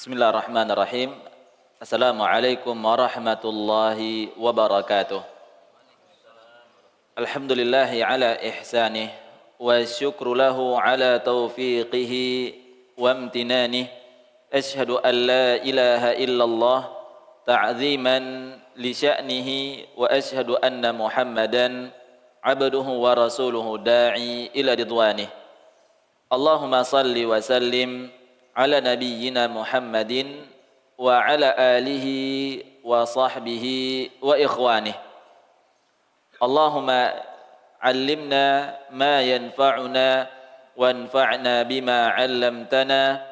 Bismillahirrahmanirrahim. Assalamualaikum warahmatullahi wabarakatuh. Alhamdulillahi ala ihsanih wa syukru lahu ala taufiqihi wa amtinanih. Ashhadu an la ilaha illallah ta'ziman li sya'nihi wa ashhadu anna Muhammadan abduhu wa rasuluhu da'i ila ridwanih. Allahumma salli wa sallim ala nabiyyina Muhammadin wa ala alihi wa sahbihi wa ikhwanih. Allahumma allimna ma yanfa'una wanfa'na bima 'allamtana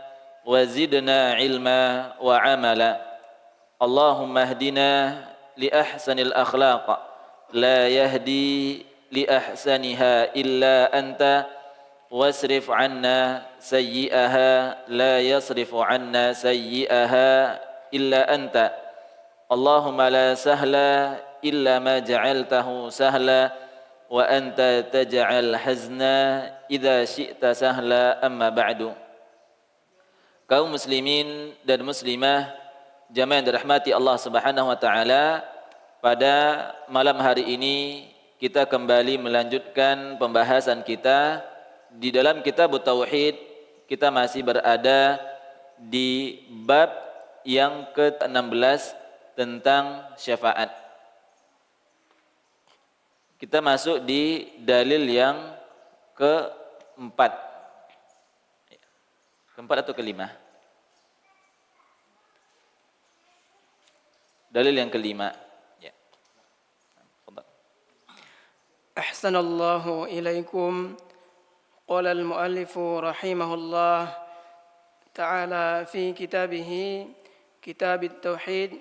wa zidna ilma wa amala. Allahumma hdina li ahsanil akhlaq la yahdi li ahsaniha illa anta wasrif 'anna sayyi'aha la yasrifu 'anna sayyi'aha illa anta. Allahumma la sahla illa ma ja'altahu sahla wa anta taj'al hazna idza syi'ta sahla. Amma ba'du. Kaum muslimin dan muslimah jamaah yang dirahmati Allah Subhanahu wa taala, pada malam hari ini kita kembali melanjutkan pembahasan kita di dalam kitab Tauhid. Kita masih berada di bab yang ke-16 tentang syafaat. Kita masuk di dalil yang keempat. Keempat atau kelima? Dalil yang kelima. Ya. Ahsanallahu ilaikum. قال المؤلف رحمه الله تعالى في كتابه كتاب التوحيد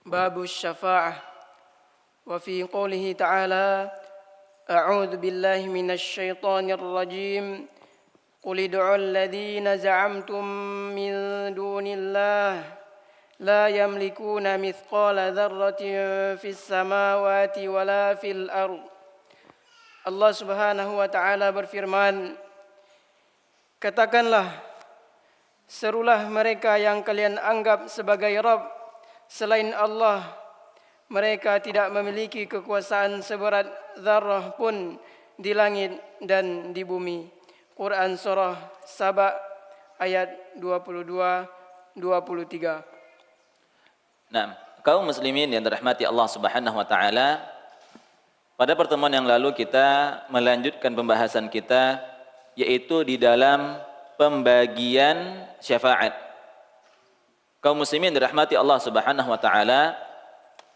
باب الشفاعة وفي قوله تعالى أعوذ بالله من الشيطان الرجيم قل ادعوا الذين زعمتم من دون الله لا يملكون مثقال ذرة في السماوات ولا في الأرض. Allah Subhanahu wa taala berfirman, katakanlah, serulah mereka yang kalian anggap sebagai Rabb selain Allah, mereka tidak memiliki kekuasaan seberat zarrah pun di langit dan di bumi. Quran surah Saba ayat 22-23. Nah, kaum muslimin yang dirahmati Allah Subhanahu wa taala, pada pertemuan yang lalu kita melanjutkan pembahasan kita, yaitu di dalam pembagian syafaat. Kaum muslimin dirahmati Allah Subhanahu wa taala,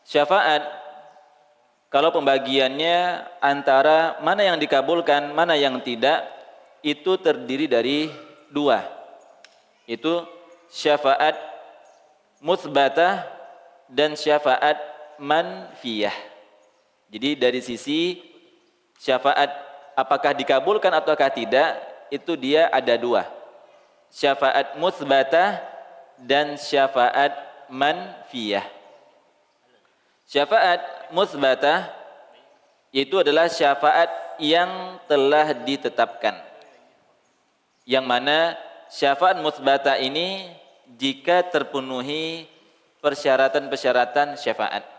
syafaat kalau pembagiannya antara mana yang dikabulkan, mana yang tidak, itu terdiri dari dua. Itu syafaat mutsbatah dan syafaat manfiyah. Jadi dari sisi syafaat apakah dikabulkan ataukah tidak, itu dia ada dua. Syafaat mutsbatah dan syafaat manfiyah. Syafaat mutsbatah itu adalah syafaat yang telah ditetapkan. Yang mana syafaat mutsbatah ini jika terpenuhi persyaratan-persyaratan syafaat.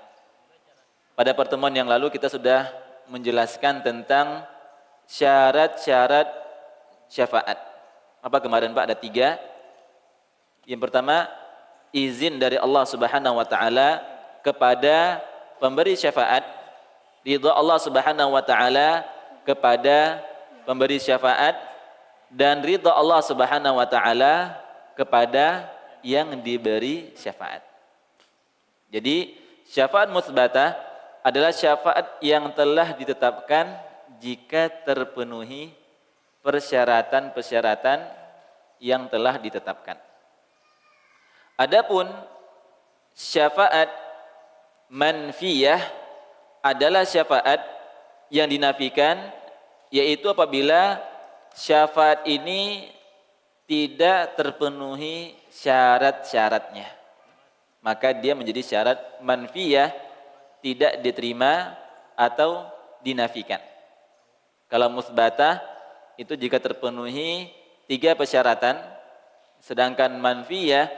Pada pertemuan yang lalu kita sudah menjelaskan tentang syarat-syarat syafaat. Apa kemarin Pak? Ada 3. Yang pertama, izin dari Allah Subhanahu wa taala kepada pemberi syafaat, ridha Allah Subhanahu wa taala kepada pemberi syafaat, dan ridha Allah Subhanahu wa taala kepada yang diberi syafaat. Jadi syafaat mutsbatah adalah syafaat yang telah ditetapkan jika terpenuhi persyaratan-persyaratan yang telah ditetapkan. Adapun syafaat manfiyah adalah syafaat yang dinafikan, yaitu apabila syafaat ini tidak terpenuhi syarat-syaratnya, maka dia menjadi syarat manfiyah, tidak diterima atau dinafikan. Kalau musbatah itu jika terpenuhi 3 persyaratan. Sedangkan manfiyah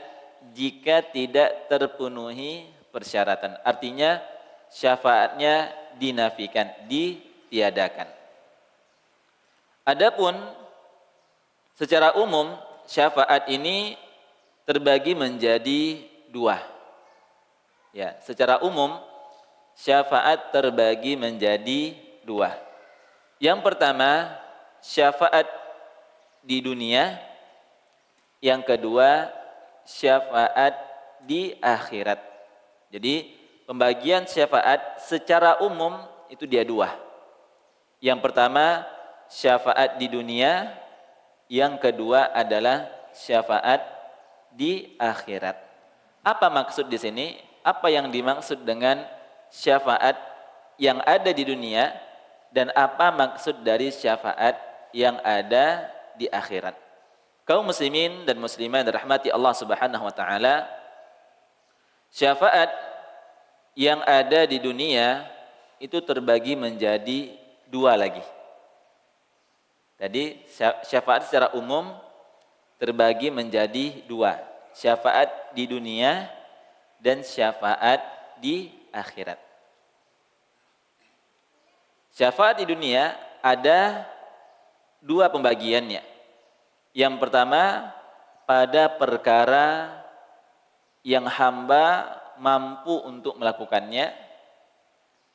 jika tidak terpenuhi persyaratan. Artinya syafaatnya dinafikan, ditiadakan. Adapun secara umum syafaat ini terbagi menjadi dua. Ya, secara umum syafaat terbagi menjadi dua. Yang pertama syafaat di dunia, yang kedua syafaat di akhirat. Jadi pembagian syafaat secara umum itu dia dua. Yang pertama syafaat di dunia, yang kedua adalah syafaat di akhirat. Apa maksud di sini? Apa yang dimaksud dengan syafaat yang ada di dunia dan apa maksud dari syafaat yang ada di akhirat? Kaum muslimin dan muslimat dirahmati Allah Subhanahu wa taala, syafaat yang ada di dunia itu terbagi menjadi dua lagi. Jadi syafaat secara umum terbagi menjadi dua. Syafaat di dunia dan syafaat di akhirat. Syafaat di dunia ada dua pembagiannya. Yang pertama pada perkara yang hamba mampu untuk melakukannya.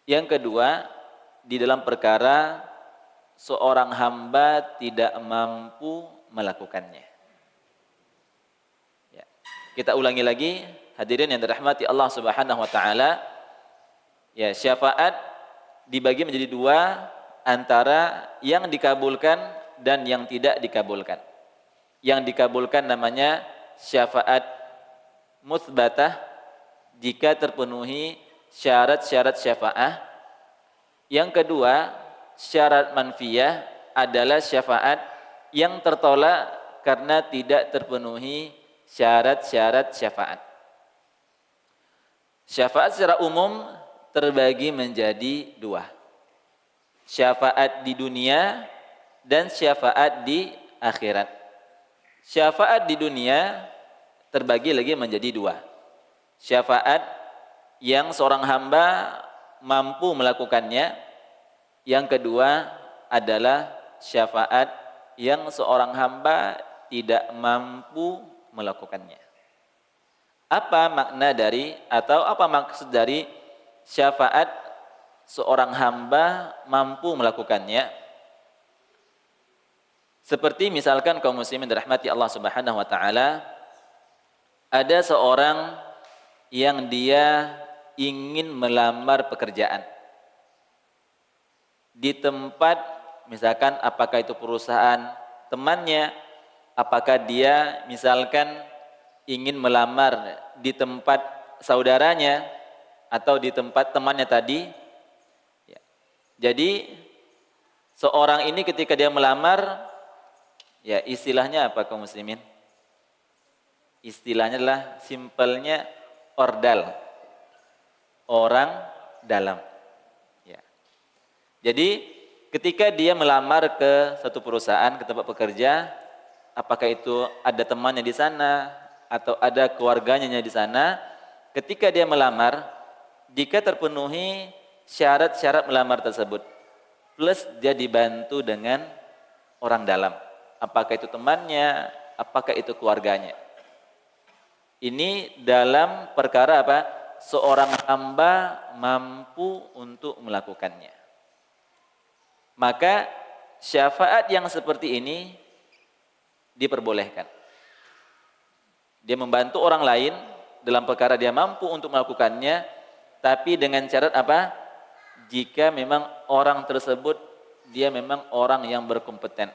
Yang kedua di dalam perkara seorang hamba tidak mampu melakukannya. Ya. Kita ulangi lagi, hadirin yang dirahmati Allah Subhanahu wa taala. Ya, syafaat dibagi menjadi dua, antara yang dikabulkan dan yang tidak dikabulkan. Yang dikabulkan namanya syafaat mutsbatah jika terpenuhi syarat-syarat syafaat. Yang kedua, syarat manfiyah adalah syafaat yang tertolak karena tidak terpenuhi syarat-syarat syafaat. Syafaat secara umum terbagi menjadi dua. Syafaat di dunia dan syafaat di akhirat. Syafaat di dunia terbagi lagi menjadi dua. Syafaat yang seorang hamba mampu melakukannya. Yang kedua adalah syafaat yang seorang hamba tidak mampu melakukannya. Apa makna dari atau apa maksud dari syafaat seorang hamba mampu melakukannya? Seperti misalkan kaum muslimin dirahmati Allah Subhanahu wa taala, ada seorang yang dia ingin melamar pekerjaan di tempat, misalkan apakah itu perusahaan temannya, apakah dia misalkan ingin melamar di tempat saudaranya atau di tempat temannya tadi. Ya. Jadi seorang ini ketika dia melamar, ya istilahnya apa kaum muslimin? Istilahnya adalah simpelnya ordal, orang dalam. Jadi ketika dia melamar ke satu perusahaan, ke tempat bekerja, apakah itu ada temannya di sana atau ada keluarganya di sana, ketika dia melamar, jika terpenuhi syarat-syarat melamar tersebut, plus dia dibantu dengan orang dalam, apakah itu temannya, apakah itu keluarganya. Ini dalam perkara apa? Seorang hamba mampu untuk melakukannya. Maka syafaat yang seperti ini diperbolehkan. Dia membantu orang lain dalam perkara dia mampu untuk melakukannya, tapi dengan syarat apa? Jika memang orang tersebut dia memang orang yang berkompeten.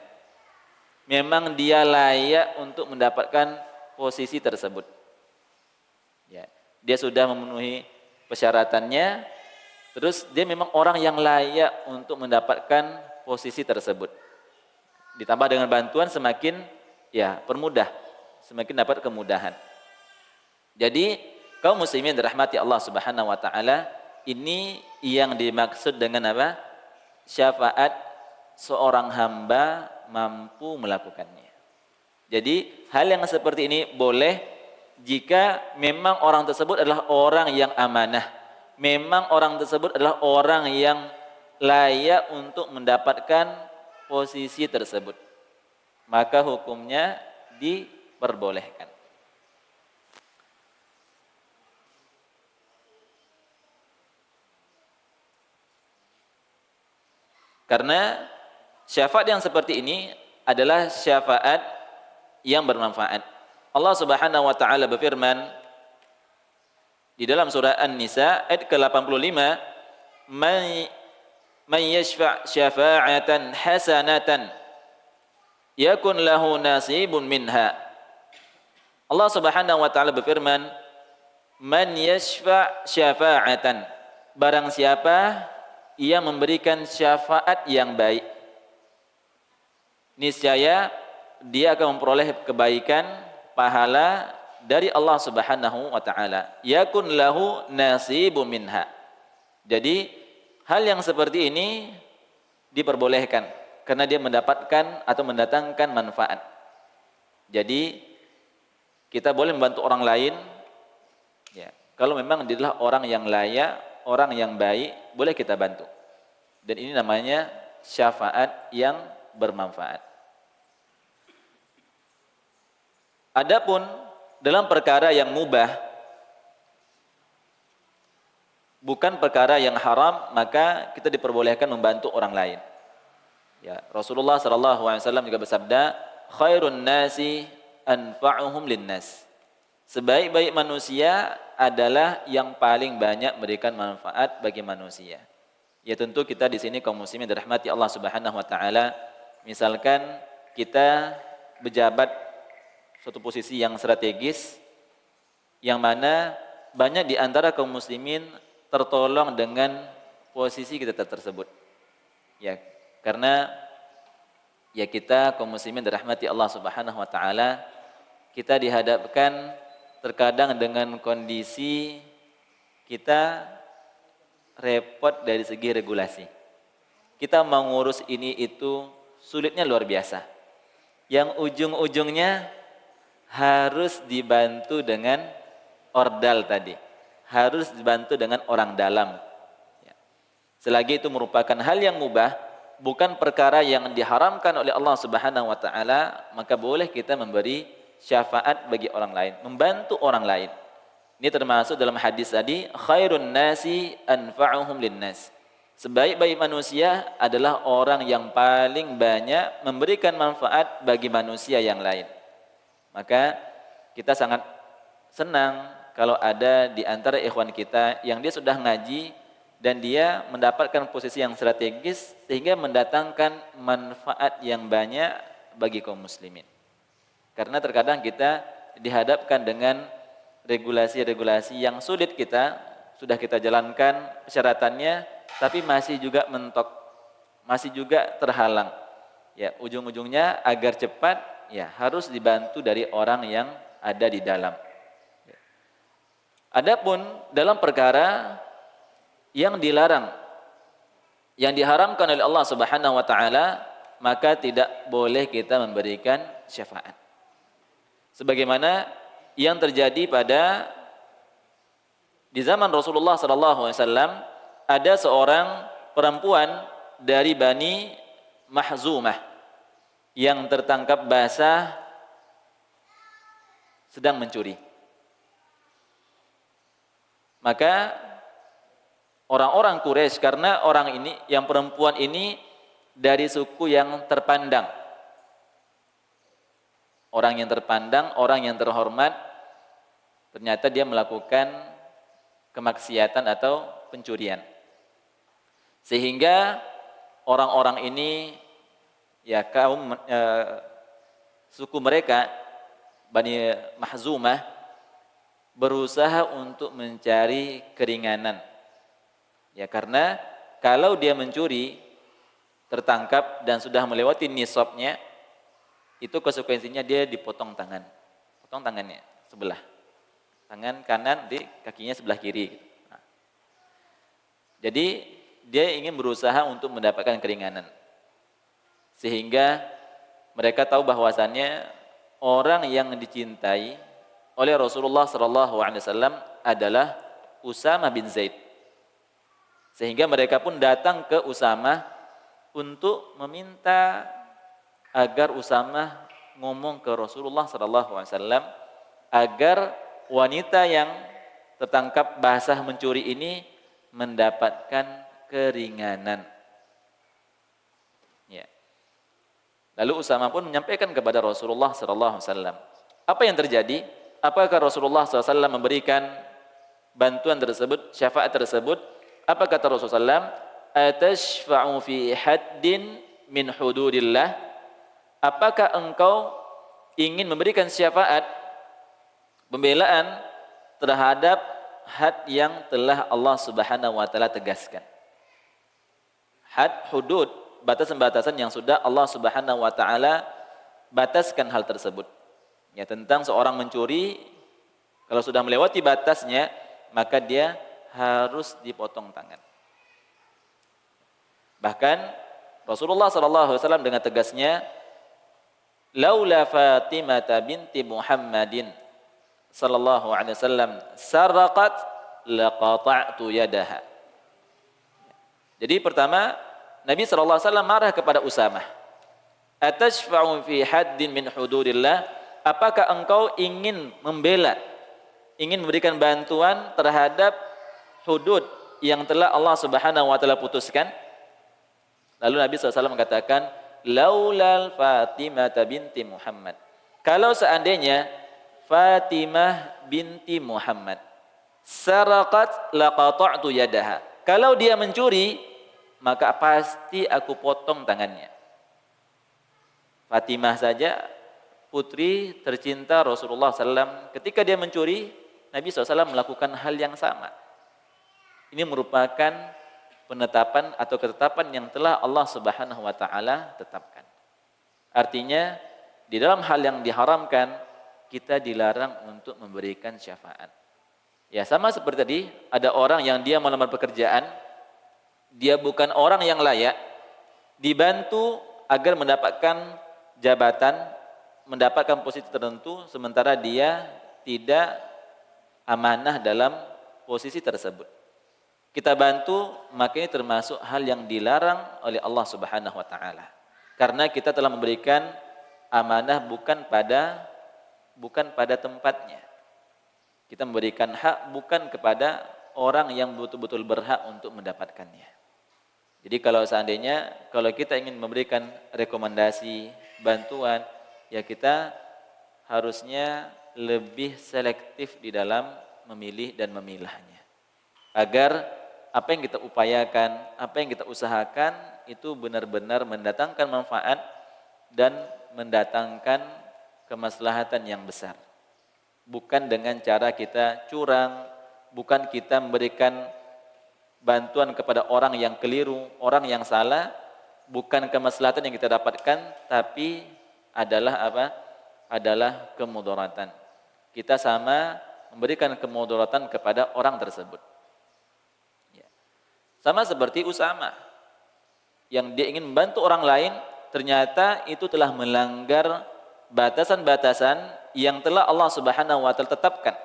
Memang dia layak untuk mendapatkan posisi tersebut. Ya, dia sudah memenuhi persyaratannya. Terus dia memang orang yang layak untuk mendapatkan posisi tersebut. Ditambah dengan bantuan semakin ya permudah, semakin dapat kemudahan. Jadi kaum muslimin dirahmati Allah Subhanahu wa taala, ini yang dimaksud dengan apa? Syafaat seorang hamba mampu melakukannya. Jadi hal yang seperti ini boleh jika memang orang tersebut adalah orang yang amanah. Memang orang tersebut adalah orang yang layak untuk mendapatkan posisi tersebut. Maka hukumnya diperbolehkan. Karena syafaat yang seperti ini adalah syafaat yang bermanfaat. Allah Subhanahu wa taala berfirman di dalam surah An-Nisa ayat ke-85, "Man yashfa' syafa'atan hasanatan yakun lahu nasibun minha." Allah Subhanahu wa taala berfirman, "Man yashfa' syafa'atan." Barang siapa yang memberikan syafaat yang baik, niscaya dia akan memperoleh kebaikan, pahala dari Allah Subhanahu wa taala. Yakun lahu nasibun minha. Jadi hal yang seperti ini diperbolehkan karena dia mendapatkan atau mendatangkan manfaat. Jadi kita boleh membantu orang lain ya. Kalau memang dia adalah orang yang layak, orang yang baik, boleh kita bantu. Dan ini namanya syafaat yang bermanfaat. Adapun dalam perkara yang mubah, bukan perkara yang haram, maka kita diperbolehkan membantu orang lain. Ya, Rasulullah SAW juga bersabda, "Khairun nasi anfa'uhum linnas." Sebaik-baik manusia adalah yang paling banyak memberikan manfaat bagi manusia. Ya tentu kita di sini kaum muslimin dirahmati Allah Subhanahu wa taala, misalkan kita berjabat suatu posisi yang strategis yang mana banyak di antara kaum muslimin tertolong dengan posisi kita tersebut. Ya, karena ya kita kaum muslimin dirahmati Allah Subhanahu wa taala, kita dihadapkan terkadang dengan kondisi kita repot dari segi regulasi. Kita mau ngurus ini itu sulitnya luar biasa. Yang ujung-ujungnya harus dibantu dengan ordal tadi. Harus dibantu dengan orang dalam. Selagi itu merupakan hal yang mubah, bukan perkara yang diharamkan oleh Allah Subhanahu wa taala, maka boleh kita memberi syafaat bagi orang lain, membantu orang lain. Ini termasuk dalam hadis tadi, khairun nasi anfa'uhum linnas. Sebaik-baik manusia adalah orang yang paling banyak memberikan manfaat bagi manusia yang lain. Maka kita sangat senang kalau ada di antara ikhwan kita yang dia sudah ngaji dan dia mendapatkan posisi yang strategis sehingga mendatangkan manfaat yang banyak bagi kaum muslimin. Karena terkadang kita dihadapkan dengan regulasi-regulasi yang sulit sudah kita jalankan persyaratannya, tapi masih juga mentok, masih juga terhalang. Ya, ujung-ujungnya agar cepat, ya harus dibantu dari orang yang ada di dalam. Adapun dalam perkara yang dilarang, yang diharamkan oleh Allah Subhanahu wa taala, maka tidak boleh kita memberikan syafaat. Sebagaimana yang terjadi di zaman Rasulullah SAW, ada seorang perempuan dari Bani Mahzumah yang tertangkap basah sedang mencuri. Maka orang-orang Quraisy, karena orang ini, yang perempuan ini dari suku yang terpandang, orang yang terpandang, orang yang terhormat, ternyata dia melakukan kemaksiatan atau pencurian. Sehingga orang-orang ini, ya suku mereka, Bani Mahzumah, berusaha untuk mencari keringanan. Ya karena kalau dia mencuri, tertangkap dan sudah melewati nisabnya, itu konsekuensinya dia dipotong tangan. Potong tangannya sebelah. Tangan kanan di kakinya sebelah kiri. Nah. Jadi dia ingin berusaha untuk mendapatkan keringanan. Sehingga mereka tahu bahwasannya orang yang dicintai oleh Rasulullah sallallahu alaihi wasallam adalah Usamah bin Zaid. Sehingga mereka pun datang ke Usamah untuk meminta agar Usamah ngomong ke Rasulullah sallallahu alaihi wasallam agar wanita yang tertangkap basah mencuri ini mendapatkan keringanan. Ya. Lalu Usamah pun menyampaikan kepada Rasulullah sallallahu alaihi wasallam. Apa yang terjadi? Apakah Rasulullah SAW memberikan bantuan tersebut, syafaat tersebut? Apa kata Rasulullah SAW? Atashfa'u fi haddin min hududillah? Apakah engkau ingin memberikan syafaat, pembelaan terhadap had yang telah Allah Subhanahu wa taala tegaskan? Had, hudud, batasan-batasan yang sudah Allah Subhanahu wa taala bataskan hal tersebut. Ya, tentang seorang mencuri, kalau sudah melewati batasnya, maka dia harus dipotong tangan. Bahkan Rasulullah SAW dengan tegasnya, laula Fatimah binti Muhammadin sallallahu alaihi wasallam sarqat laqata'tu yadaha. Jadi pertama, Nabi SAW marah kepada Usamah. Atashfa'u fi haddin min hududillah? Apakah engkau ingin membela, ingin memberikan bantuan terhadap hudud yang telah Allah Subhanahu wa taala putuskan? Lalu Nabi SAW mengatakan, laulal Fatimah binti Muhammad. Kalau seandainya Fatimah binti Muhammad saraqat laqata'tu yadaha. Kalau dia mencuri, maka pasti aku potong tangannya. Fatimah saja, putri tercinta Rasulullah SAW, ketika dia mencuri, Nabi SAW melakukan hal yang sama. Ini merupakan penetapan atau ketetapan yang telah Allah Subhanahu wa taala tetapkan. Artinya, di dalam hal yang diharamkan, kita dilarang untuk memberikan syafaat. Ya, sama seperti tadi, ada orang yang dia melamar pekerjaan, dia bukan orang yang layak, dibantu agar mendapatkan jabatan, mendapatkan posisi tertentu, sementara dia tidak amanah dalam posisi tersebut. Kita bantu, maka ini termasuk hal yang dilarang oleh Allah Subhanahu wa taala. Karena kita telah memberikan amanah bukan pada tempatnya. Kita memberikan hak bukan kepada orang yang betul-betul berhak untuk mendapatkannya. Jadi kalau seandainya kalau kita ingin memberikan rekomendasi, bantuan, ya kita harusnya lebih selektif di dalam memilih dan memilahnya. Agar apa yang kita upayakan, apa yang kita usahakan itu benar-benar mendatangkan manfaat dan mendatangkan kemaslahatan yang besar. Bukan dengan cara kita curang, bukan kita memberikan bantuan kepada orang yang keliru, orang yang salah, bukan kemaslahatan yang kita dapatkan, tapi adalah apa? Adalah kemudaratan. Kita sama memberikan kemudaratan kepada orang tersebut. Ya. Sama seperti Usamah, yang dia ingin membantu orang lain, ternyata itu telah melanggar batasan-batasan yang telah Allah Subhanahu wa taala tetapkan.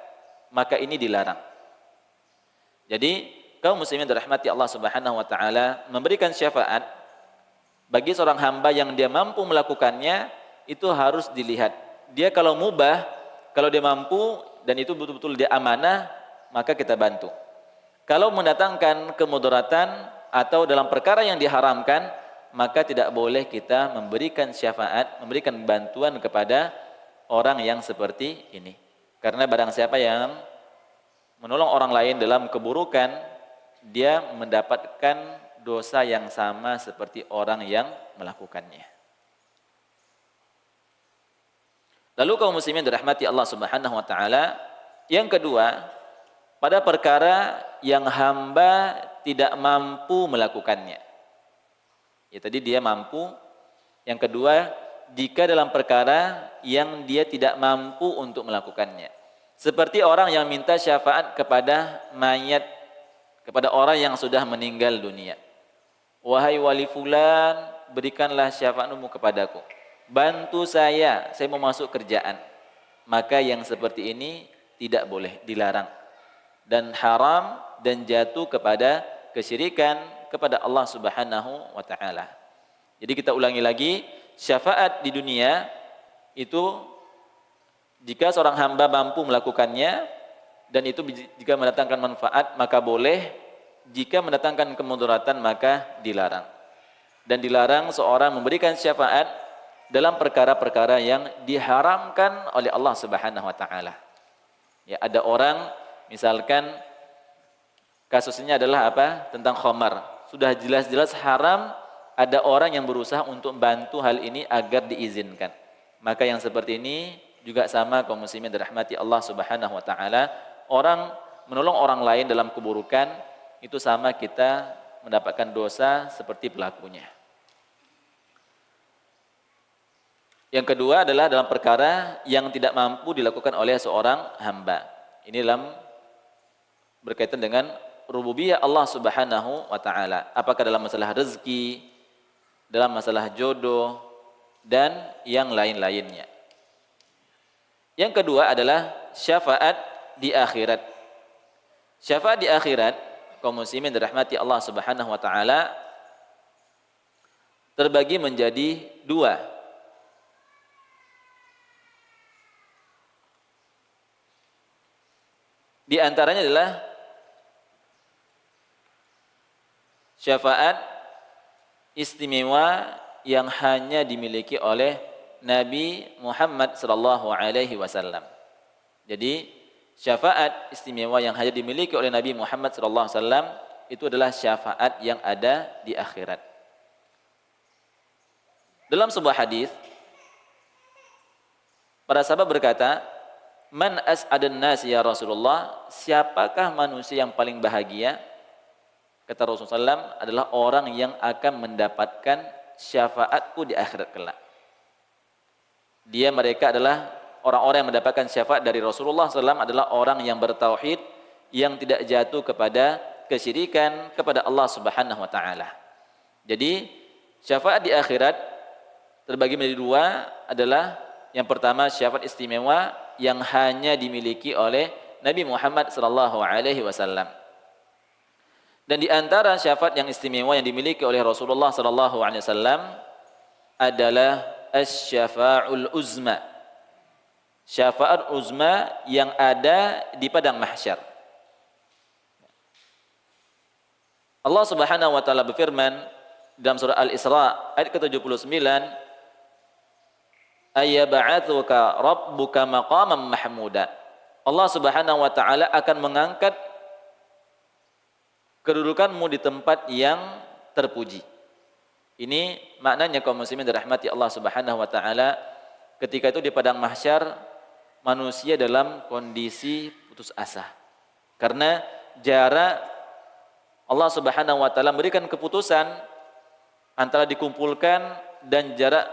Maka ini dilarang. Jadi, kaum muslimin dirahmati Allah Subhanahu wa taala, memberikan syafaat bagi seorang hamba yang dia mampu melakukannya, itu harus dilihat. Dia kalau mubah, kalau dia mampu dan itu betul-betul dia amanah, maka kita bantu. Kalau mendatangkan kemudaratan atau dalam perkara yang diharamkan, maka tidak boleh kita memberikan syafaat, memberikan bantuan kepada orang yang seperti ini. Karena barang siapa yang menolong orang lain dalam keburukan, dia mendapatkan dosa yang sama seperti orang yang melakukannya. Lalu kaum muslimin dirahmati Allah Subhanahu wa taala, yang kedua, pada perkara yang hamba tidak mampu melakukannya. Ya, tadi dia mampu. Yang kedua, jika dalam perkara yang dia tidak mampu untuk melakukannya. Seperti orang yang minta syafaat kepada mayat, kepada orang yang sudah meninggal dunia. Wahai wali fulan, berikanlah syafaatmu kepadaku. bantu saya mau masuk kerjaan. Maka yang seperti ini tidak boleh, dilarang. Dan haram dan jatuh kepada kesyirikan kepada Allah Subhanahu wa taala. Jadi kita ulangi lagi, syafaat di dunia itu jika seorang hamba mampu melakukannya dan itu jika mendatangkan manfaat maka boleh, jika mendatangkan kemudaratan maka dilarang. Dan dilarang seorang memberikan syafaat dalam perkara-perkara yang diharamkan oleh Allah Subhanahu wa taala. Ya, ada orang misalkan kasusnya adalah apa? Tentang khamar. Sudah jelas-jelas haram, ada orang yang berusaha untuk bantu hal ini agar diizinkan. Maka yang seperti ini juga sama kaum muslimin dirahmati Allah Subhanahu wa taala. Orang menolong orang lain dalam keburukan itu sama kita mendapatkan dosa seperti pelakunya. Yang kedua adalah dalam perkara yang tidak mampu dilakukan oleh seorang hamba. Ini dalam berkaitan dengan rububiyah Allah Subhanahu wa taala. Apakah dalam masalah rezeki, dalam masalah jodoh dan yang lain-lainnya. Yang kedua adalah syafaat di akhirat. Syafaat di akhirat, kaum muslimin dirahmati Allah Subhanahu wa taala, terbagi menjadi dua. Di antaranya adalah syafaat istimewa yang hanya dimiliki oleh Nabi Muhammad sallallahu alaihi wasallam. Jadi syafaat istimewa yang hanya dimiliki oleh Nabi Muhammad sallallahu alaihi wasallam itu adalah syafaat yang ada di akhirat. Dalam sebuah hadis para sahabat berkata, "Man as'adan nas ya Rasulullah?" Siapakah manusia yang paling bahagia? Kata Rasulullah SAW, adalah orang yang akan mendapatkan syafaatku di akhirat kelak. Mereka adalah orang-orang yang mendapatkan syafaat dari Rasulullah SAW adalah orang yang bertauhid, yang tidak jatuh kepada kesyirikan kepada Allah Subhanahu wa taala. Jadi syafaat di akhirat terbagi menjadi dua, adalah yang pertama syafaat istimewa yang hanya dimiliki oleh Nabi Muhammad sallallahu alaihi wasallam. Dan di antara syafaat yang istimewa yang dimiliki oleh Rasulullah sallallahu alaihi wasallam adalah asy-syafa'ul uzma. Syafaat uzma yang ada di padang mahsyar. Allah Subhanahu wa taala berfirman dalam surah Al-Isra ayat ke-79, "Ayyab'atsuka rabbuka maqaman mahmuda." Allah Subhanahu wa taala akan mengangkat kedudukanmu di tempat yang terpuji. Ini maknanya kaum muslimin dirahmati Allah Subhanahu wa taala, ketika itu di padang mahsyar manusia dalam kondisi putus asa. Karena jarak Allah Subhanahu wa taala memberikan keputusan antara dikumpulkan dan jarak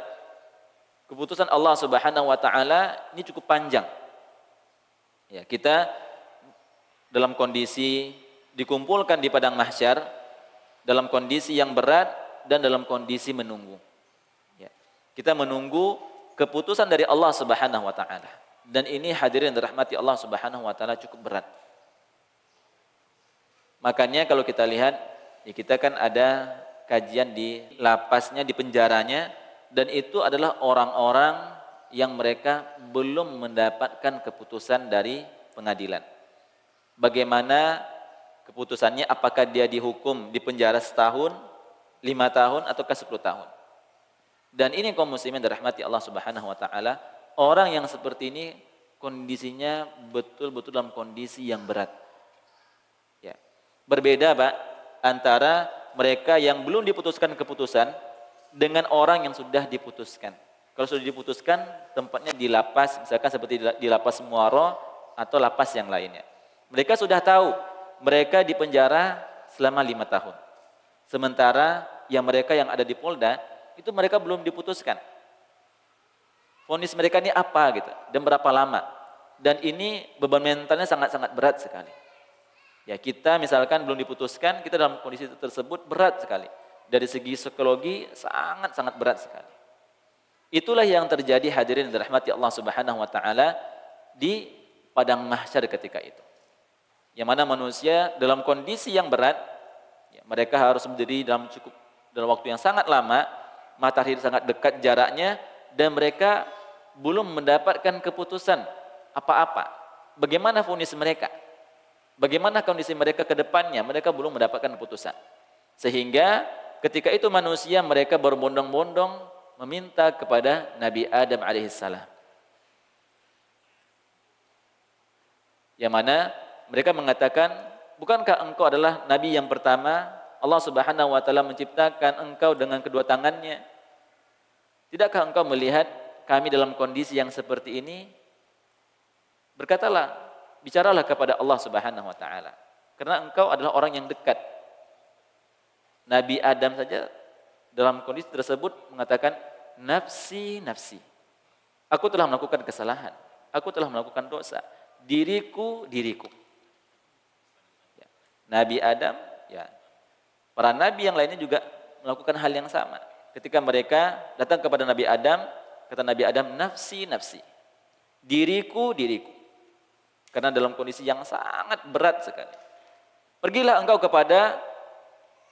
keputusan Allah Subhanahu wa taala ini cukup panjang. Ya, kita dalam kondisi dikumpulkan di padang mahsyar dalam kondisi yang berat dan dalam kondisi menunggu. Ya, kita menunggu keputusan dari Allah Subhanahu wa taala. Dan ini hadirin dirahmati Allah Subhanahu wa taala cukup berat. Makanya kalau kita lihat, ya kita kan ada kajian di lapasnya, di penjaranya, dan itu adalah orang-orang yang mereka belum mendapatkan keputusan dari pengadilan. Bagaimana keputusannya, apakah dia dihukum di penjara setahun, 5 tahun, ataukah 10 tahun. Dan ini kaum muslimin dirahmati Allah Subhanahu wa taala, orang yang seperti ini kondisinya betul-betul dalam kondisi yang berat. Ya. Berbeda Pak antara mereka yang belum diputuskan keputusan dengan orang yang sudah diputuskan. Kalau sudah diputuskan, tempatnya di lapas, misalkan seperti di lapas Muaro atau lapas yang lainnya. Mereka sudah tahu, mereka di penjara selama 5 tahun. Sementara yang mereka yang ada di Polda, itu mereka belum diputuskan. Vonis mereka ini apa gitu, dan berapa lama. Dan ini beban mentalnya sangat-sangat berat sekali. Ya, kita misalkan belum diputuskan, kita dalam kondisi tersebut berat sekali. Dari segi psikologi sangat-sangat berat sekali. Itulah yang terjadi hadirin yang dirahmati Allah Subhanahu wa taala di padang mahsyar ketika itu. Yang mana manusia dalam kondisi yang berat, ya, mereka harus berdiri dalam waktu yang sangat lama, matahari sangat dekat jaraknya, dan mereka belum mendapatkan keputusan apa-apa. Bagaimana vonis mereka? Bagaimana kondisi mereka ke depannya? Mereka belum mendapatkan keputusan. Sehingga ketika itu manusia mereka berbondong-bondong meminta kepada Nabi Adam alaihissalam. Yang mana mereka mengatakan, bukankah engkau adalah Nabi yang pertama? Allah Subhanahu wa taala menciptakan engkau dengan kedua tangannya. Tidakkah engkau melihat kami dalam kondisi yang seperti ini? Berkatalah, bicaralah kepada Allah Subhanahu wa taala. Karena engkau adalah orang yang dekat. Nabi Adam saja dalam kondisi tersebut mengatakan, nafsi, nafsi. Aku telah melakukan kesalahan. Aku telah melakukan dosa. Diriku, diriku. Ya. Nabi Adam, ya. Para nabi yang lainnya juga melakukan hal yang sama. Ketika mereka datang kepada Nabi Adam, kata Nabi Adam, nafsi, nafsi. Diriku, diriku. Karena dalam kondisi yang sangat berat sekali. Pergilah engkau kepada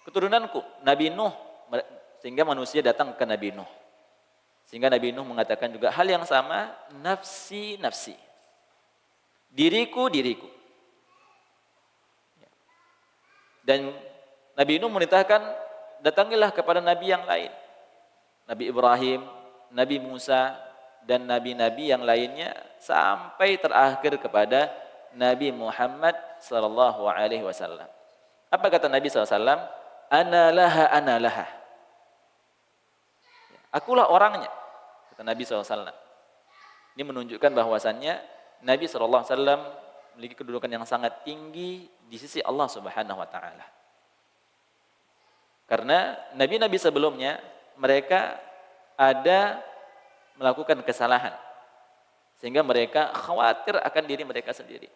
keturunanku, Nabi Nuh. Sehingga manusia datang ke Nabi Nuh. Sehingga Nabi Nuh mengatakan juga hal yang sama, nafsi, nafsi. Diriku, diriku. Dan Nabi Nuh memerintahkan, datangilah kepada Nabi yang lain. Nabi Ibrahim, Nabi Musa, dan Nabi-Nabi yang lainnya, sampai terakhir kepada Nabi Muhammad sallallahu alaihi wasallam. Apa kata Nabi SAW? Ana laha, ana laha. Akulah orangnya, kata Nabi SAW. Ini menunjukkan bahwasannya Nabi SAW memiliki kedudukan yang sangat tinggi di sisi Allah Subhanahu wa taala. Karena nabi-nabi sebelumnya mereka ada melakukan kesalahan sehingga mereka khawatir akan diri mereka sendiri.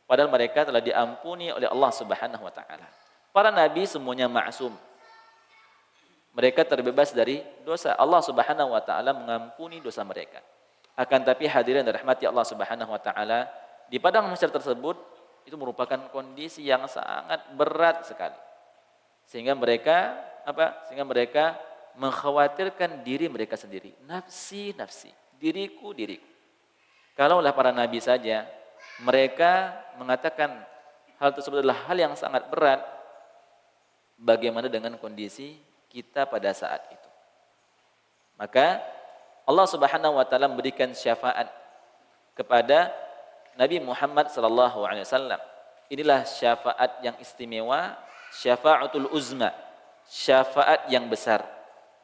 Padahal mereka telah diampuni oleh Allah Subhanahu wa taala. Para nabi semuanya ma'sum. Mereka terbebas dari dosa. Allah Subhanahu wa taala mengampuni dosa mereka. Akan tapi hadirin dan rahmati Allah Subhanahu wa taala, di padang mahsyar tersebut itu merupakan kondisi yang sangat berat sekali. Sehingga mereka mengkhawatirkan diri mereka sendiri. Nafsi, nafsi, diriku, diriku. Kalaulah para nabi saja mereka mengatakan hal tersebut adalah hal yang sangat berat, bagaimana dengan kondisi kita pada saat itu? Maka Allah Subhanahu wa taala memberikan syafaat kepada Nabi Muhammad sallallahu alaihi wasallam. Inilah syafaat yang istimewa, syafaatul uzma, syafaat yang besar.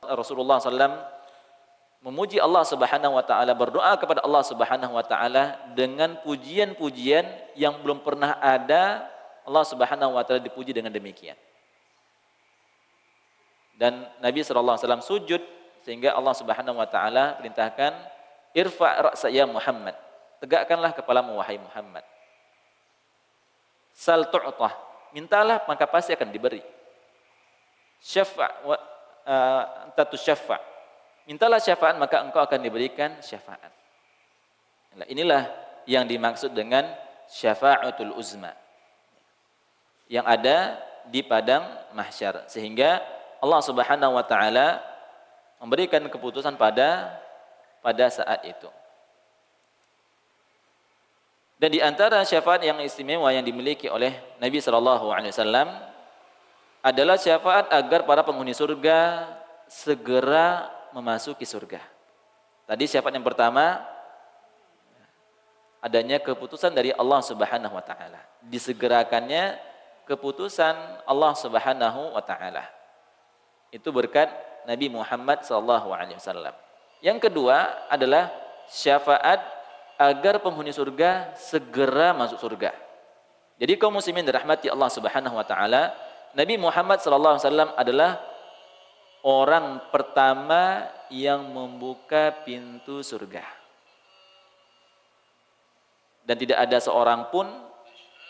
Rasulullah SAW memuji Allah Subhanahu wa taala, berdoa kepada Allah Subhanahu wa taala dengan pujian-pujian yang belum pernah ada Allah Subhanahu wa taala dipuji dengan demikian. Dan Nabi SAW sujud sehingga Allah Subhanahu wa taala perintahkan, irfa' ra'sa ya Muhammad, tegakkanlah kepalamu wahai Muhammad. Sal tu'tah, mintalah maka pasti akan diberi. Syafa' wa anta tusyaffa', mintalah syafaat maka engkau akan diberikan syafaat. Inilah yang dimaksud dengan syafa'atul uzma yang ada di padang mahsyar, sehingga Allah Subhanahu wa taala memberikan keputusan pada saat itu. Dan di antara syafaat yang istimewa yang dimiliki oleh Nabi sallallahu alaihi wasallam adalah syafaat agar para penghuni surga segera memasuki surga. Tadi syafaat yang pertama adanya keputusan dari Allah Subhanahu wa taala. Disegerakannya keputusan Allah Subhanahu wa taala. Itu berkat Nabi Muhammad sallallahu alaihi wasallam. Yang kedua adalah syafaat agar penghuni surga segera masuk surga. Jadi kaum muslimin dirahmati Allah Subhanahu wa taala, Nabi Muhammad sallallahu alaihi wasallam adalah orang pertama yang membuka pintu surga. Dan tidak ada seorang pun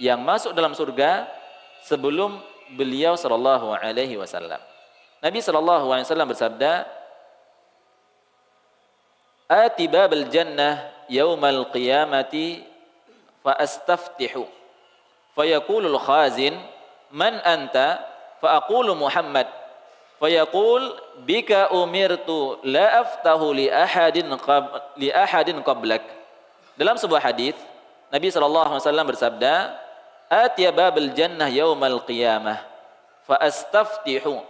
yang masuk dalam surga sebelum beliau sallallahu alaihi wasallam. Nabi sallallahu alaihi wasallam bersabda, ati babal jannah yaumal qiyamati fa astaftihu fayaqulul khazin man anta fa aqulu Muhammad fayaqul bika umirtu la aftahu li ahadin qablak. Dalam sebuah hadis Nabi SAW bersabda, atiya babal jannah yaumal qiyamah fa astaftihu.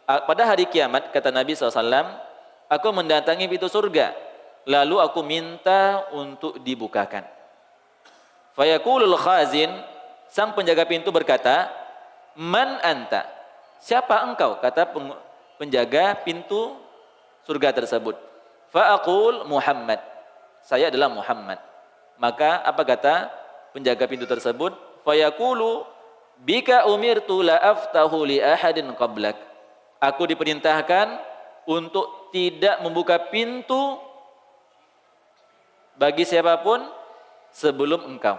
Pada hari kiamat kata Nabi SAW, aku mendatangi pintu surga lalu aku minta untuk dibukakan. Fayaqulul khazin, sang penjaga pintu berkata, man anta, siapa engkau? Kata penjaga pintu surga tersebut. Fa'aqul Muhammad, saya adalah Muhammad. Maka apa kata penjaga pintu tersebut? Fayaqulu bika umirtu la aftahu li ahadin qablak. Aku diperintahkan untuk tidak membuka pintu bagi siapapun sebelum engkau.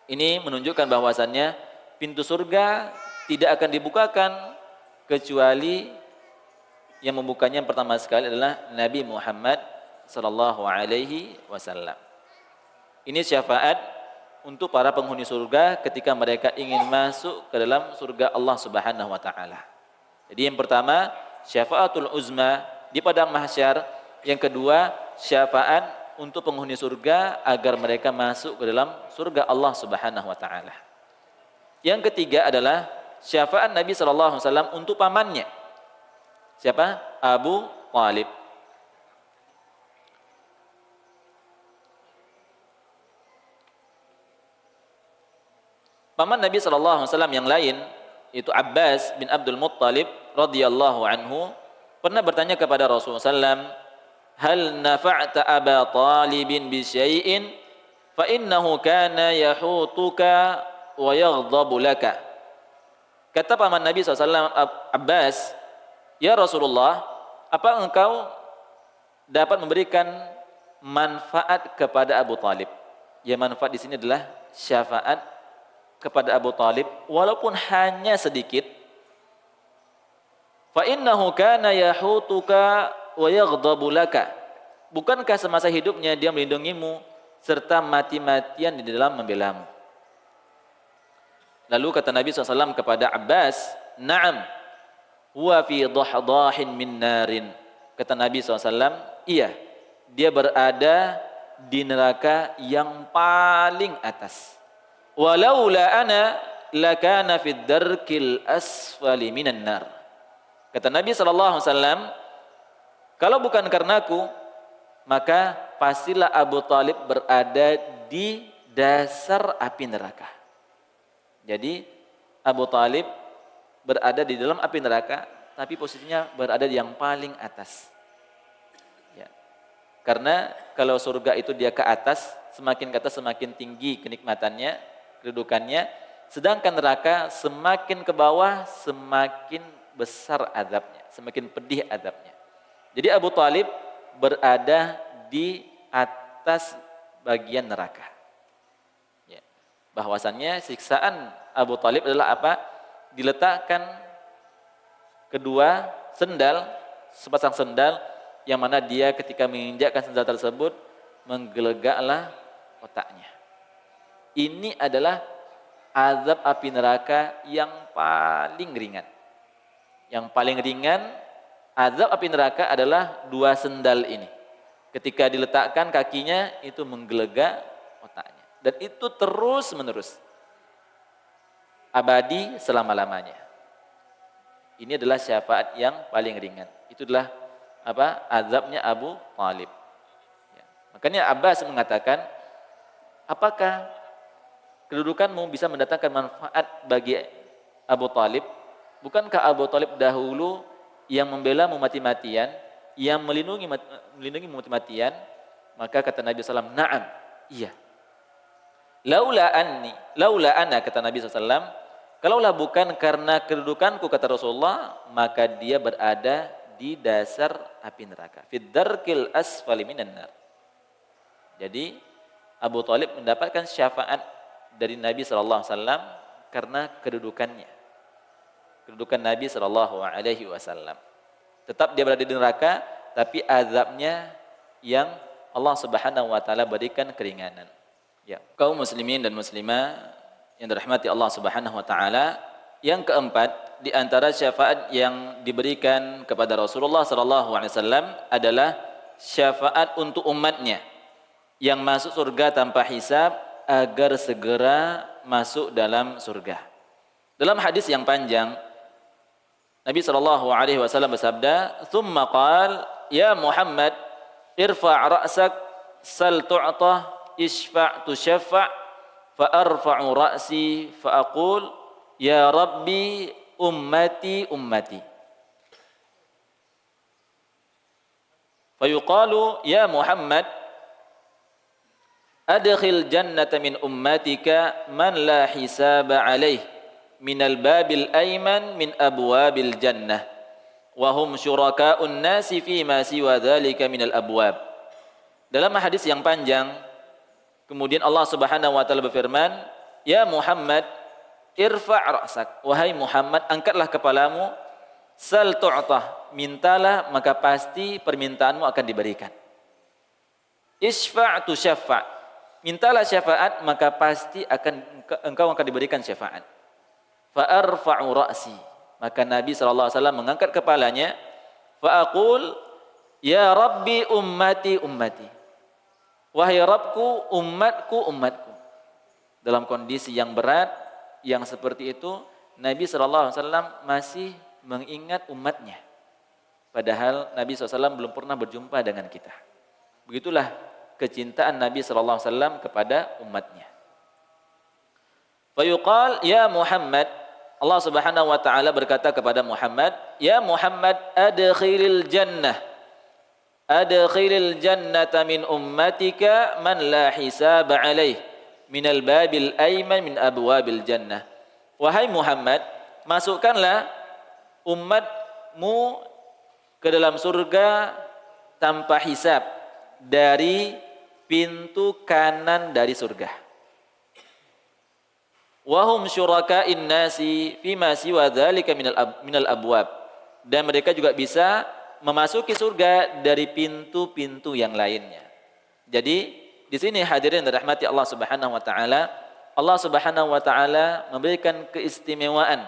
Ini menunjukkan bahwasannya pintu surga tidak akan dibukakan kecuali yang membukanya yang pertama sekali adalah Nabi Muhammad sallallahu alaihi wasallam. Ini syafaat untuk para penghuni surga ketika mereka ingin masuk ke dalam surga Allah Subhanahu wa taala. Jadi yang pertama syafaatul uzma di padang mahsyar, yang kedua syafaat untuk penghuni surga agar mereka masuk ke dalam surga Allah Subhanahu wa taala. Yang ketiga adalah syafaat Nabi sallallahu alaihi wasallam untuk pamannya. Siapa? Abu Thalib. Paman Nabi sallallahu alaihi wasallam yang lain itu Abbas bin Abdul Muttalib radhiyallahu anhu pernah bertanya kepada Rasulullah sallam, hal nafa'ta Aba Talibin bi syai'in fa innahu kana yahutuka wa yaghdabu laka. Kata paman Nabi SAW Abbas, ya Rasulullah, apa engkau dapat memberikan manfaat kepada Abu Talib? Ya, manfaat di sini adalah syafaat kepada Abu Talib walaupun hanya sedikit. Fa innahu kana yahutuka wa yaghdabu laka. Bukankah semasa hidupnya dia melindungimu serta mati-matian di dalam membelamu? Lalu kata Nabi SAW kepada Abbas, na'am, huwa fi dhahdahin min narin. Kata Nabi SAW, iya, dia berada di neraka yang paling atas. Walaula ana lakana fid darkil asfali minan nar. Kata Nabi SAW, kalau bukan karenaku, maka pastilah Abu Talib berada di dasar api neraka. Jadi Abu Talib berada di dalam api neraka, tapi posisinya berada di yang paling atas. Ya. Karena kalau surga itu dia ke atas, semakin ke atas semakin tinggi kenikmatannya, kedudukannya. Sedangkan neraka semakin ke bawah semakin besar azabnya, semakin pedih azabnya. Jadi Abu Talib berada di atas bagian neraka. Ya. Bahwasannya siksaan Abu Talib adalah apa? Diletakkan kedua sendal, sepasang sendal, yang mana dia ketika menginjakkan sendal tersebut menggelegaklah otaknya. Ini adalah azab api neraka yang paling ringan. Yang paling ringan azab api neraka adalah dua sendal ini. Ketika diletakkan kakinya itu menggelegak otaknya. Dan itu terus menerus. Abadi selama-lamanya. Ini adalah syafaat yang paling ringan. Itu adalah apa? Azabnya Abu Talib. Ya. Makanya Abbas mengatakan, apakah kedudukanmu bisa mendatangkan manfaat bagi Abu Talib? Bukankah Abu Talib dahulu yang membela mati-matian, yang melindungi mati-matian? Maka kata Nabi SAW, na'am, iya. Laula ana, kata Nabi SAW, kalaulah bukan karena kedudukanku, kata Rasulullah, maka dia berada di dasar api neraka. Fid darkil asfali minan nar. Jadi Abu Talib mendapatkan syafaat dari Nabi SAW karena kedudukannya. Kedudukan Nabi SAW. Tetap dia berada di neraka, tapi azabnya yang Allah Subhanahu wa taala berikan keringanan. Ya, kaum muslimin dan muslimah yang dirahmati Allah Subhanahu wa taala, yang keempat di antara syafaat yang diberikan kepada Rasulullah sallallahu alaihi wasallam adalah syafaat untuk umatnya yang masuk surga tanpa hisab agar segera masuk dalam surga. Dalam hadis yang panjang Nabi sallallahu alaihi wasallam bersabda, "Tsumma qala, ya Muhammad, irfa' ra'sak, sal tu'ta, isfa' tushaffa', fa arfa'u ra'si fa aqul, ya Rabbi ummati ummati." Fayuqalu, ya Muhammad, adkhil jannata min ummatika man la hisaba alaih minal babil ayman min abwabil jannah wa hum syuraka'un nasi fi ma siwa dzalika minal abwab. Dalam hadis yang panjang kemudian Allah Subhanahu wa taala berfirman, ya Muhammad, irfa' ra'sak, wahai Muhammad, angkatlah kepalamu, sal tu'tah, mintalah maka pasti permintaanmu akan diberikan. Isfa' tusyaffa', mintalah syafaat maka pasti engkau akan diberikan syafaat. Fa arfa'u ra'si, maka Nabi sallallahu alaihi wasallam mengangkat kepalanya, fa aqul, ya Rabbi ummati ummati, wahai Rabbku umatku umatku. Dalam kondisi yang berat yang seperti itu Nabi sallallahu alaihi wasallam masih mengingat umatnya, padahal Nabi SAW belum pernah berjumpa dengan kita. Begitulah kecintaan Nabi sallallahu alaihi wasallam kepada umatnya. Fayuqal, ya Muhammad, Allah Subhanahu wa taala berkata kepada Muhammad, ya Muhammad, adkhilil jannata min ummatika man la hisaba alaih minal babil ayman min abwabil jannah. Wahai Muhammad, masukkanlah umatmu ke dalam surga tanpa hisab dari pintu kanan dari surga. Wahum syuraka'in nasi fima siwa dzalika minal abwab, dan mereka juga bisa memasuki surga dari pintu-pintu yang lainnya. Jadi di sini hadirin dirahmati Allah Subhanahu wa taala, Allah Subhanahu wa taala memberikan keistimewaan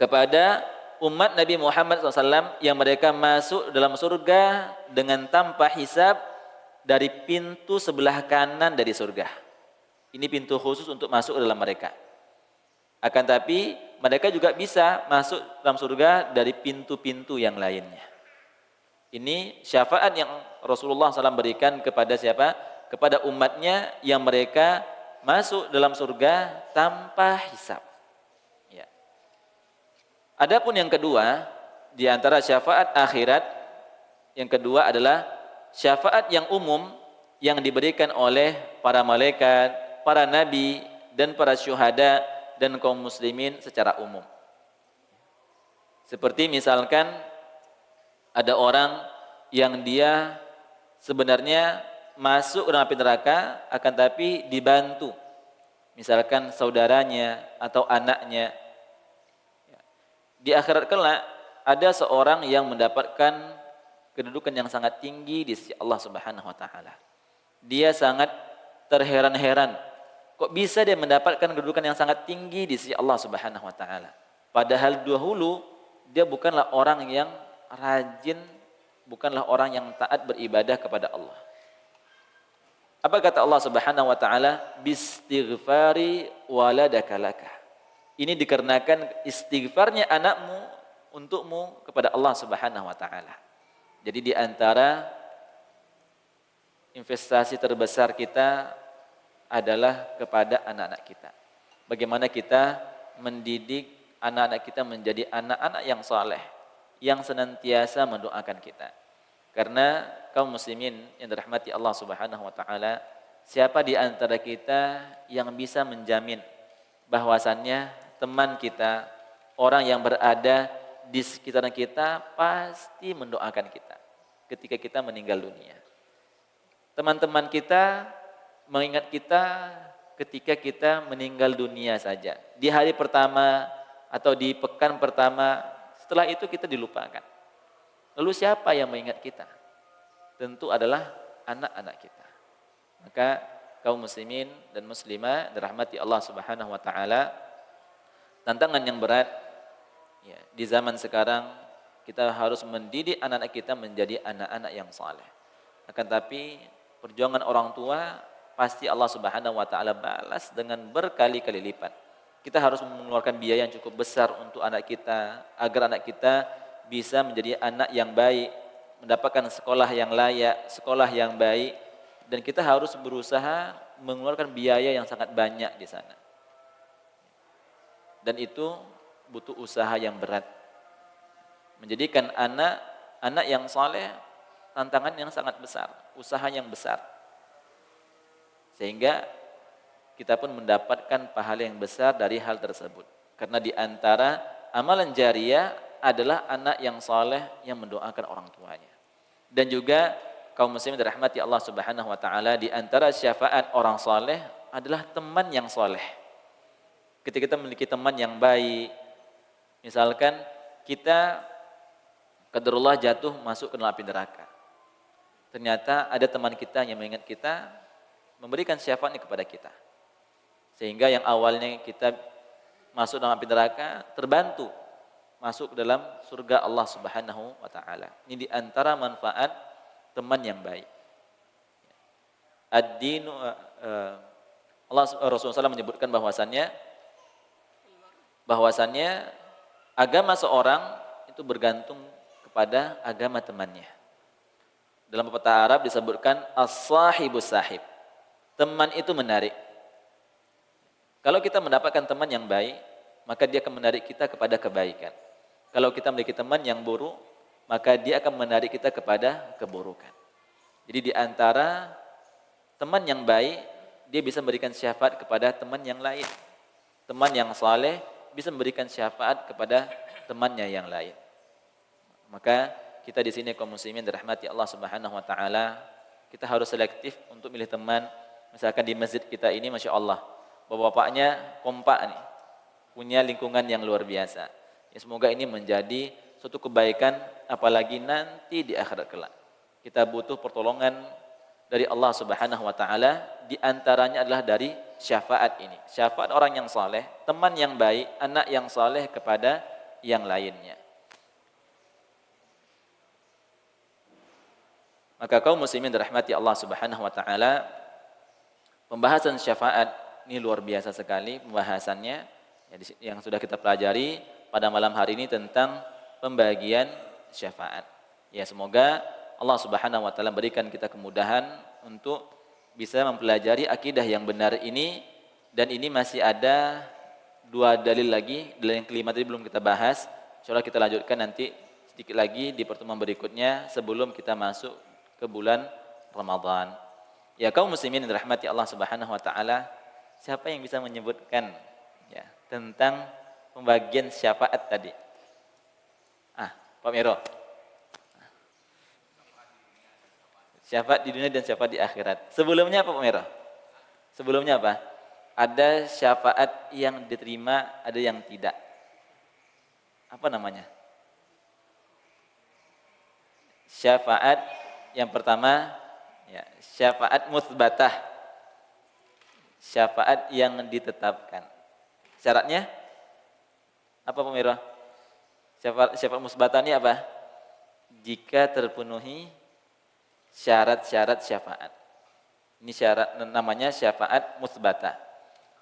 kepada umat Nabi Muhammad SAW yang mereka masuk dalam surga dengan tanpa hisab dari pintu sebelah kanan dari surga. Ini pintu khusus untuk masuk dalam mereka. Akan tapi mereka juga bisa masuk dalam surga dari pintu-pintu yang lainnya. Ini syafaat yang Rasulullah SAW berikan kepada siapa? Kepada umatnya yang mereka masuk dalam surga tanpa hisab. Ya. Adapun yang kedua, di antara syafaat akhirat, yang kedua adalah syafaat yang umum yang diberikan oleh para malaikat, para nabi, dan para syuhada dan kaum muslimin secara umum. Seperti misalkan ada orang yang dia sebenarnya masuk ke dalam api neraka akan tapi dibantu, misalkan saudaranya atau anaknya. Di akhirat kelak ada seorang yang mendapatkan kedudukan yang sangat tinggi di sisi Allah Subhanahu wa taala. Dia sangat terheran-heran, kok bisa dia mendapatkan kedudukan yang sangat tinggi di sisi Allah Subhanahu wa taala. Padahal dahulu dia bukanlah orang yang rajin, bukanlah orang yang taat beribadah kepada Allah. Apa kata Allah Subhanahu wa taala? Bistighfari waladaka laka. Ini dikarenakan istighfarnya anakmu untukmu kepada Allah Subhanahu wa taala. Jadi di antara investasi terbesar kita adalah kepada anak-anak kita. Bagaimana kita mendidik anak-anak kita menjadi anak-anak yang saleh, yang senantiasa mendoakan kita. Karena kaum muslimin yang dirahmati Allah Subhanahu wa taala, siapa di antara kita yang bisa menjamin bahwasannya teman kita, orang yang berada di sekitaran kita pasti mendoakan kita ketika kita meninggal dunia. Teman-teman kita mengingat kita ketika kita meninggal dunia saja. Di hari pertama atau di pekan pertama, setelah itu kita dilupakan. Lalu siapa yang mengingat kita? tentu adalah anak-anak kita. Maka kaum muslimin dan muslimah dirahmati Allah Subhanahu wa taala, tantangan yang berat ya, di zaman sekarang kita harus mendidik anak-anak kita menjadi anak-anak yang saleh. Akan tapi perjuangan orang tua pasti Allah Subhanahu wa taala balas dengan berkali-kali lipat. Kita harus mengeluarkan biaya yang cukup besar untuk anak kita agar anak kita bisa menjadi anak yang baik, mendapatkan sekolah yang layak, sekolah yang baik, dan kita harus berusaha mengeluarkan biaya yang sangat banyak di sana. Dan itu butuh usaha yang berat. Menjadikan anak yang saleh tantangan yang sangat besar, usaha yang besar. Sehingga kita pun mendapatkan pahala yang besar dari hal tersebut. Karena di antara amalan jariyah adalah anak yang saleh yang mendoakan orang tuanya. Dan juga kaum muslimin dirahmati Allah Subhanahu wa taala, di antara syafaat orang saleh adalah teman yang saleh. Ketika kita memiliki teman yang baik, misalkan kita qadarullah jatuh masuk ke dalam api neraka. Ternyata ada teman kita yang mengingat kita, memberikan syafaatnya kepada kita. Sehingga yang awalnya kita masuk dalam api neraka terbantu masuk ke dalam surga Allah Subhanahu wa taala. Ini di antara manfaat teman yang baik. Ad-dinu Rasulullah SAW menyebutkan bahwasannya agama seorang itu bergantung kepada agama temannya. Dalam pepatah Arab disebutkan as-sahibus sahib. Teman itu menarik. Kalau kita mendapatkan teman yang baik, maka dia akan menarik kita kepada kebaikan. Kalau kita memiliki teman yang buruk, maka dia akan menarik kita kepada keburukan. Jadi di antara teman yang baik, dia bisa memberikan syafaat kepada teman yang lain. Teman yang saleh bisa memberikan syafaat kepada temannya yang lain. Maka kita di sini kaum muslimin dirahmati Allah Subhanahu wa taala, kita harus selektif untuk milih teman. Misalkan di masjid kita ini Masya Allah, bapak-bapaknya kompak nih, punya lingkungan yang luar biasa. Ya, semoga ini menjadi suatu kebaikan, apalagi nanti di akhirat kelak. Kita butuh pertolongan dari Allah Subhanahu wa taala, di antaranya adalah dari syafaat ini. Syafaat orang yang saleh, teman yang baik, anak yang saleh kepada yang lainnya. Maka kaum muslimin dirahmati Allah Subhanahu wa taala, pembahasan syafaat ini luar biasa sekali pembahasannya yang sudah kita pelajari pada malam hari ini tentang pembagian syafaat. Ya, semoga Allah Subhanahu wa taala berikan kita kemudahan untuk bisa mempelajari akidah yang benar ini, dan ini masih ada 2 dalil lagi. Dalil yang kelima tadi belum kita bahas. Insyaallah kita lanjutkan nanti sedikit lagi di pertemuan berikutnya sebelum kita masuk ke bulan Ramadan. Ya, kaum muslimin yang dirahmati Allah Subhanahu wa taala, siapa yang bisa menyebutkan ya tentang pembagian syafaat tadi? Pak Miro. Syafaat di dunia dan syafaat di akhirat. Sebelumnya apa Pak Miro? Sebelumnya apa? Ada syafaat yang diterima, ada yang tidak. Apa namanya? Syafaat yang pertama ya, syafaat mutsbatah. Syafaat yang ditetapkan. Syaratnya apa Pak Miro? Syafaat musbatah ini apa? Jika terpenuhi syarat-syarat syafaat. Ini syarat namanya syafaat musbatah.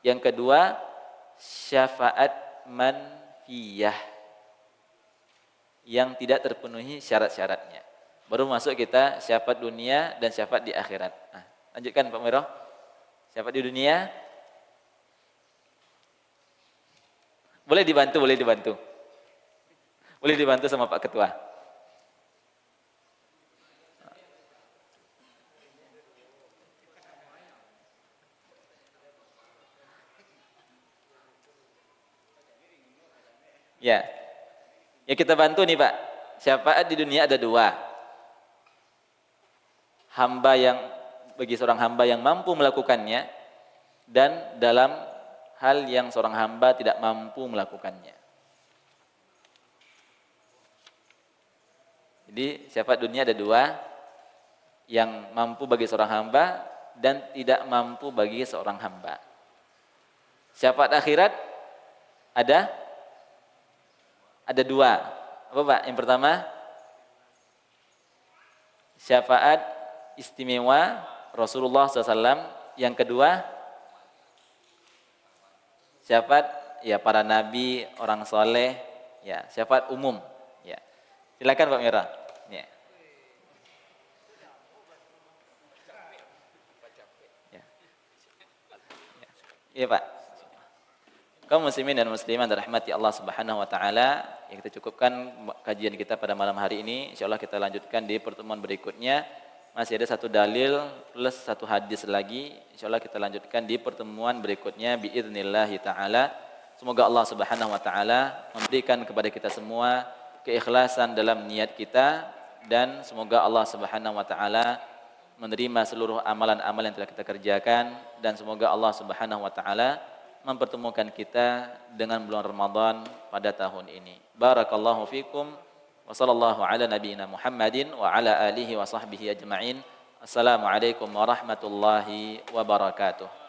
Yang kedua, syafaat manfiyah, yang tidak terpenuhi syarat-syaratnya. Baru masuk kita syafaat dunia dan syafaat di akhirat. Lanjutkan Pak Miro. Syafaat di dunia. Boleh dibantu. Boleh dibantu sama Pak Ketua. Ya. Ya kita bantu nih Pak. Syafaat di dunia ada 2. Bagi seorang hamba yang mampu melakukannya, dan dalam hal yang seorang hamba tidak mampu melakukannya. Jadi syafaat dunia ada 2. yang mampu bagi seorang hamba dan tidak mampu bagi seorang hamba. Syafaat akhirat ada dua. Apa Pak? Yang pertama syafaat istimewa Rasulullah SAW. Yang kedua syafaat ya para nabi, orang soleh, ya syafaat umum. Ya, silakan Pak Mira. Ya. Ya. Iya Pak. Kaum muslimin dan muslimat rahmati Allah Subhanahu wa taala, yang kita cukupkan kajian kita pada malam hari ini. Insyaallah kita lanjutkan di pertemuan berikutnya. Masih ada satu dalil plus satu hadis lagi. Insyaallah kita lanjutkan di pertemuan berikutnya biiznillah taala. Semoga Allah Subhanahu wa taala memberikan kepada kita semua keikhlasan dalam niat kita, dan semoga Allah Subhanahu wa taala menerima seluruh amalan-amalan yang telah kita kerjakan, dan semoga Allah Subhanahu wa taala mempertemukan kita dengan bulan Ramadan pada tahun ini. Barakallahu fikum wa sallallahu ala nabiyyina Muhammadin wa ala alihi wa sahbihi ajma'in. Assalamualaikum warahmatullahi wabarakatuh.